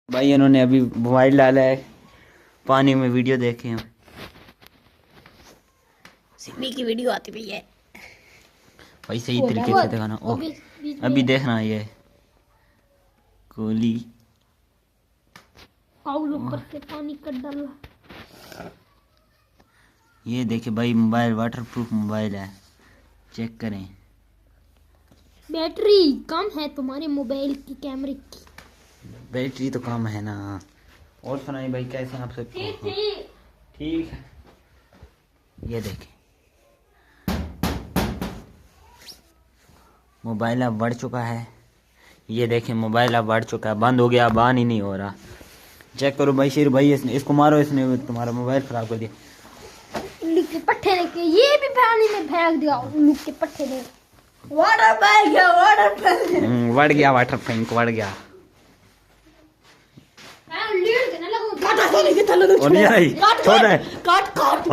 भाई इन्होंने अभी मोबाइल डाला है पानी में, वीडियो देखे हम। सिमी की वीडियो आती भी है भाई सही तरीके से दिखाना। ओह अभी देखना ये कोहली ऊपर से पानी कर डाला। ये देखिए भाई, मोबाइल वाटरप्रूफ मोबाइल है, चेक करें। बैटरी कम है तुम्हारे मोबाइल की, कैमरे की बैटरी तो कम है ना। और सुनाई भाई, कैसे हैं आप सब? ठीक है। ये देखें मोबाइल अब बढ़ चुका है। ये देखें मोबाइल अब बढ़ चुका है, बंद हो गया, अब ऑन ही नहीं हो रहा। चेक करो भाई, शेर भाई इसको मारो, इसने तुम्हारा मोबाइल खराब कर दिया। उल्लू के पट्टे लेके ये भी पानी में फेंक दिया। उल्लू के पट्टे ले वाटर फेंक गया, वाटर फेंक बढ़ गया, वाटर फेंक बढ़ गया। लीड के ना लगो काटा से लेके थलो और नहीं आई, छोड़ दे। काट काट